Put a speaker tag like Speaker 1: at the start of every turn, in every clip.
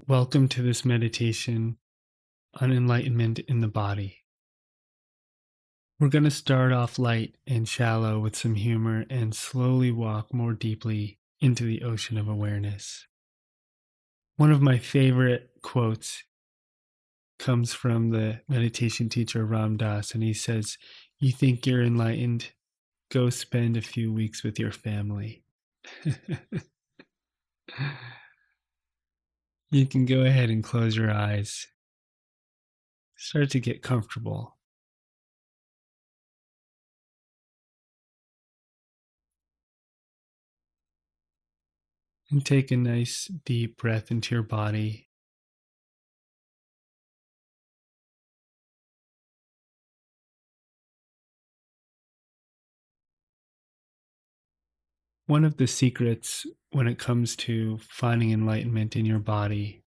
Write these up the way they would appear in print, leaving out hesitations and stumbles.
Speaker 1: Welcome to this meditation on enlightenment in the body. We're going to start off light and shallow with some humor and slowly walk more deeply into the ocean of awareness. One of my favorite quotes comes from the meditation teacher Ram Dass, and he says, "You think you're enlightened? Go spend a few weeks with your family." You can go ahead and close your eyes. Start to get comfortable. And take a nice deep breath into your body. One of the secrets when it comes to finding enlightenment in your body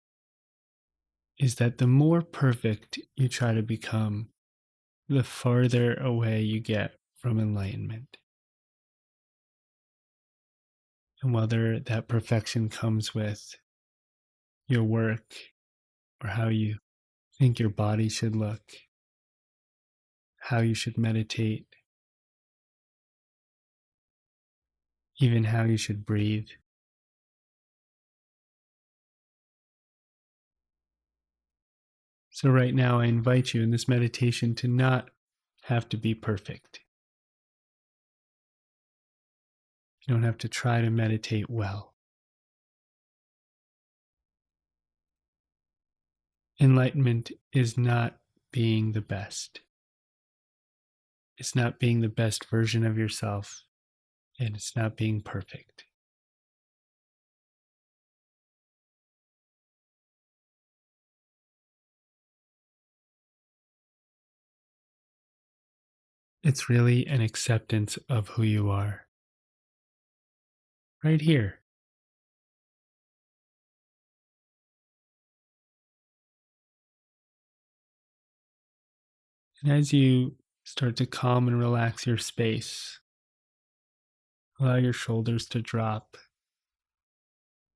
Speaker 1: is that the more perfect you try to become, the farther away you get from enlightenment. And whether that perfection comes with your work or how you think your body should look, how you should meditate, even how you should breathe. So, right now, I invite you in this meditation to not have to be perfect. You don't have to try to meditate well. Enlightenment is not being the best. It's not being the best version of yourself, and it's not being perfect. It's really an acceptance of who you are. Right here. And as you start to calm and relax your space, allow your shoulders to drop,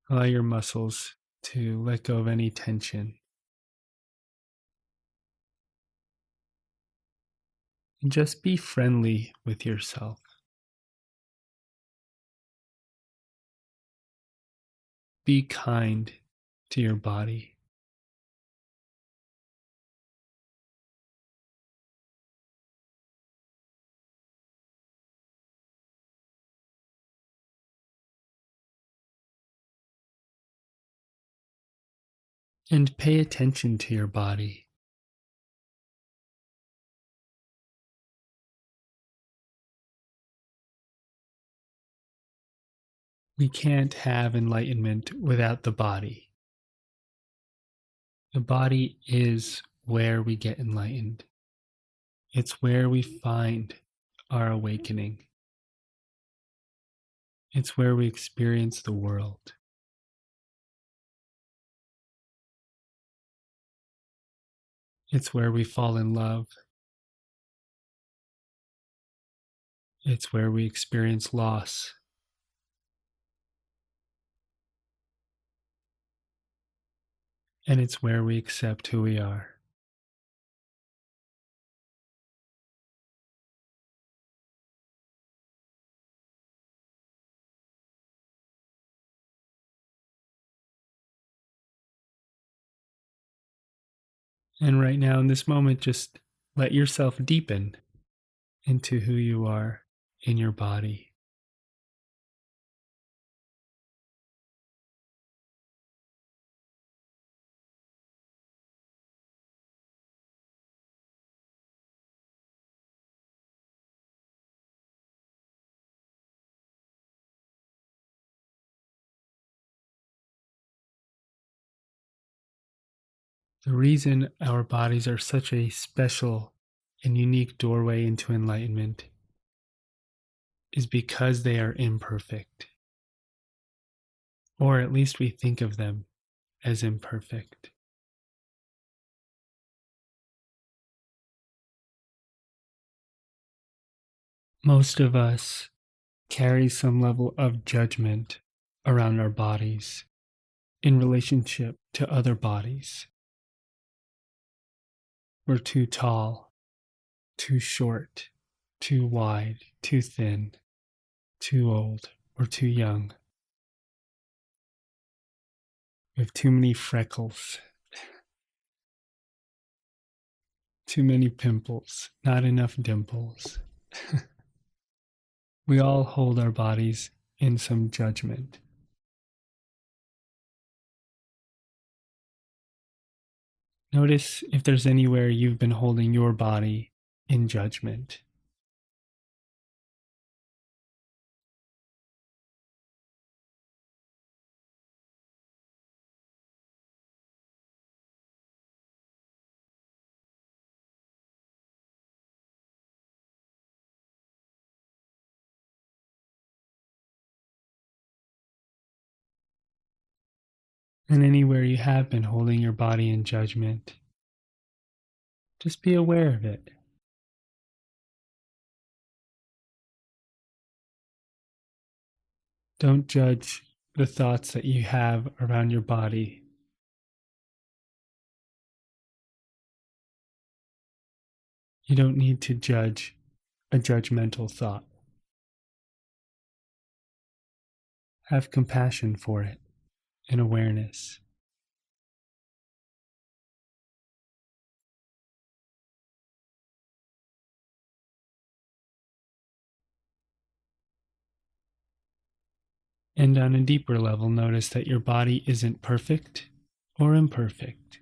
Speaker 1: allow your muscles to let go of any tension. And just be friendly with yourself. Be kind to your body. And pay attention to your body. We can't have enlightenment without the body. The body is where we get enlightened. It's where we find our awakening. It's where we experience the world. It's where we fall in love. It's where we experience loss. And it's where we accept who we are. And right now, in this moment, just let yourself deepen into who you are in your body. The reason our bodies are such a special and unique doorway into enlightenment is because they are imperfect, or at least we think of them as imperfect. Most of us carry some level of judgment around our bodies in relationship to other bodies. We're too tall, too short, too wide, too thin, too old, or too young. We have too many freckles, too many pimples, not enough dimples. We all hold our bodies in some judgment. Notice if there's anywhere you've been holding your body in judgment. And anywhere you have been holding your body in judgment, just be aware of it. Don't judge the thoughts that you have around your body. You don't need to judge a judgmental thought. Have compassion for it and awareness. And on a deeper level, notice that your body isn't perfect or imperfect.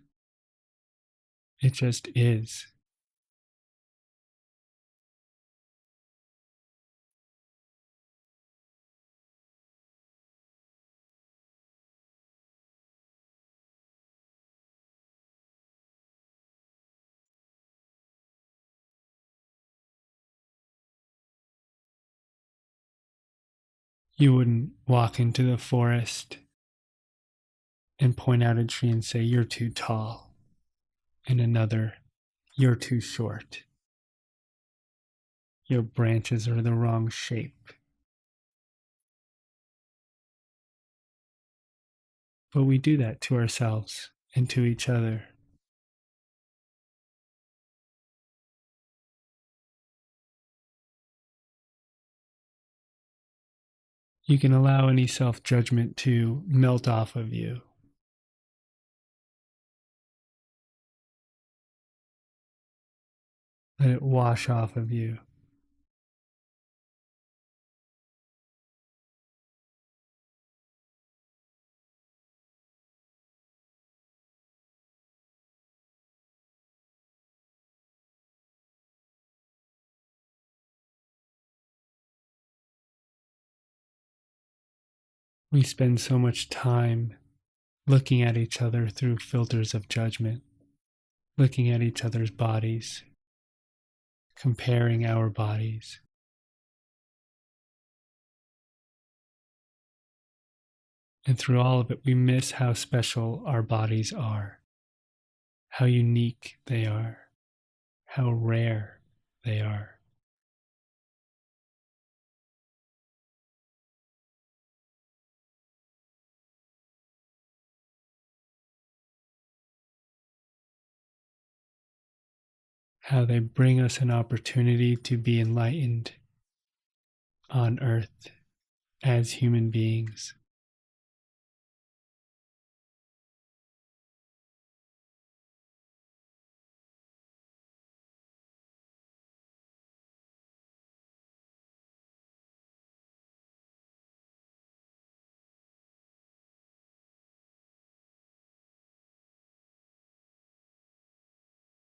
Speaker 1: It just is. You wouldn't walk into the forest and point out a tree and say, "You're too tall," and another, "You're too short. Your branches are the wrong shape." But we do that to ourselves and to each other. You can allow any self-judgment to melt off of you. Let it wash off of you. We spend so much time looking at each other through filters of judgment, looking at each other's bodies, comparing our bodies. And through all of it, we miss how special our bodies are, how unique they are, how rare they are. How they bring us an opportunity to be enlightened on earth as human beings.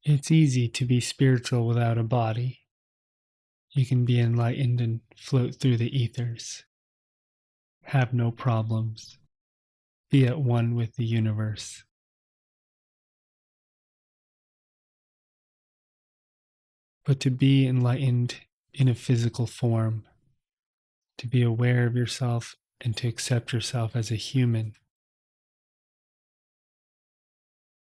Speaker 1: It's easy to be spiritual without a body. You can be enlightened and float through the ethers, have no problems, be at one with the universe. But to be enlightened in a physical form, to be aware of yourself and to accept yourself as a human,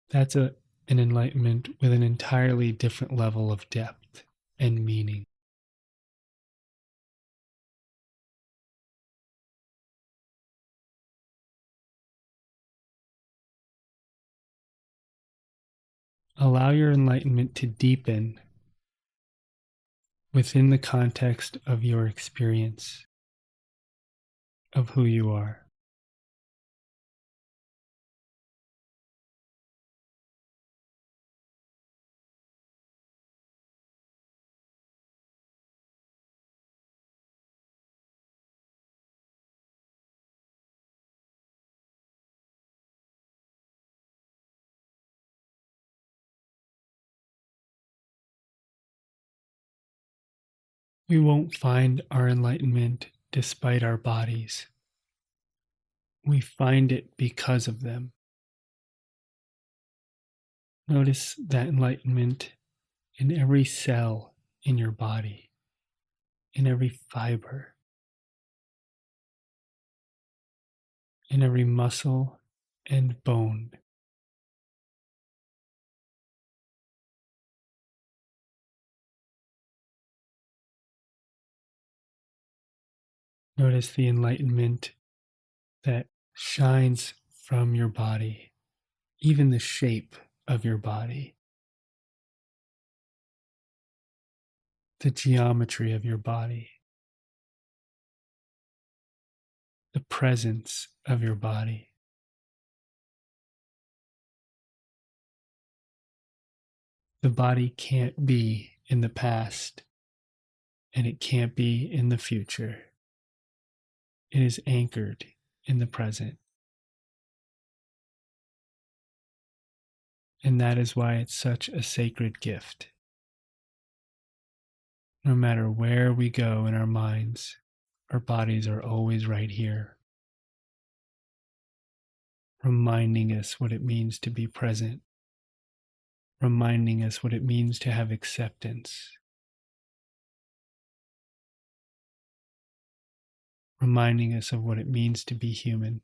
Speaker 1: that's an enlightenment with an entirely different level of depth and meaning. Allow your enlightenment to deepen within the context of your experience of who you are. We won't find our enlightenment despite our bodies. We find it because of them. Notice that enlightenment in every cell in your body, in every fiber, in every muscle and bone. Notice the enlightenment that shines from your body, even the shape of your body, the geometry of your body, the presence of your body. The body can't be in the past, and it can't be in the future. It is anchored in the present. And that is why it's such a sacred gift. No matter where we go in our minds, our bodies are always right here, reminding us what it means to be present, reminding us what it means to have acceptance, reminding us of what it means to be human.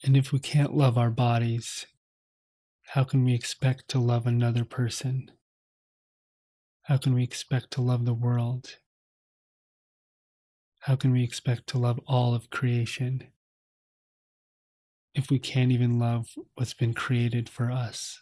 Speaker 1: And if we can't love our bodies, how can we expect to love another person? How can we expect to love the world? How can we expect to love all of creation if we can't even love what's been created for us?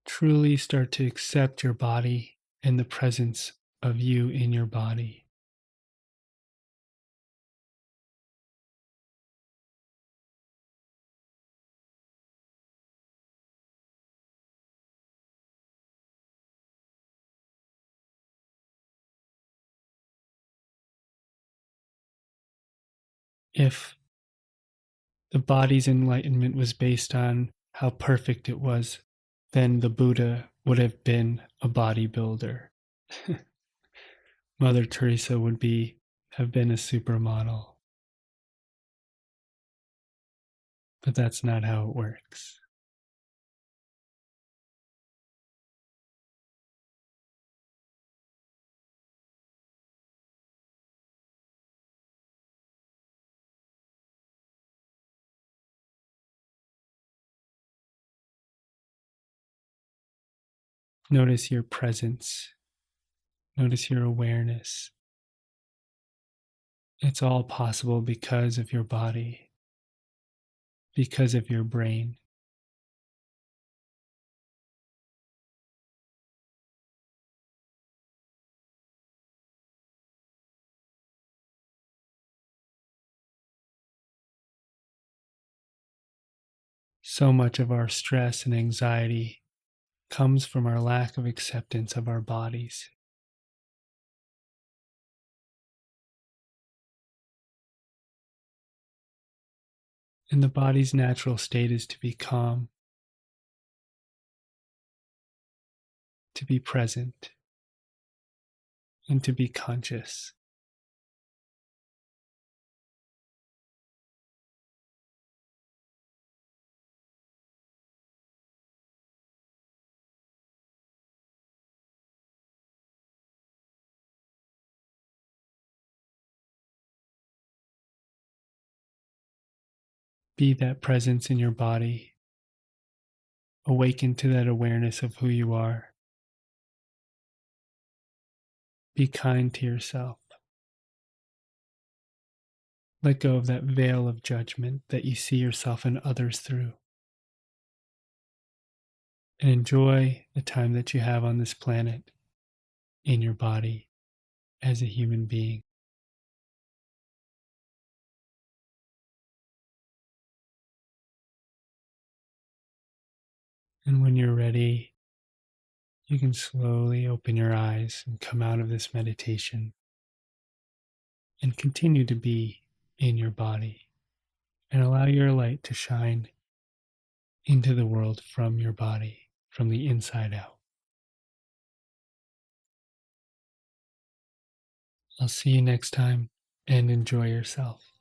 Speaker 1: Truly start to accept your body and the presence of you in your body. If the body's enlightenment was based on how perfect it was, then the Buddha would have been a bodybuilder. Mother Teresa would have been a supermodel. But that's not how it works. Notice your presence. Notice your awareness. It's all possible because of your body, because of your brain. So much of our stress and anxiety comes from our lack of acceptance of our bodies. And the body's natural state is to be calm, to be present, and to be conscious. Be that presence in your body. Awaken to that awareness of who you are. Be kind to yourself. Let go of that veil of judgment that you see yourself and others through. And enjoy the time that you have on this planet in your body as a human being. And when you're ready, you can slowly open your eyes and come out of this meditation and continue to be in your body and allow your light to shine into the world from your body, from the inside out. I'll see you next time and enjoy yourself.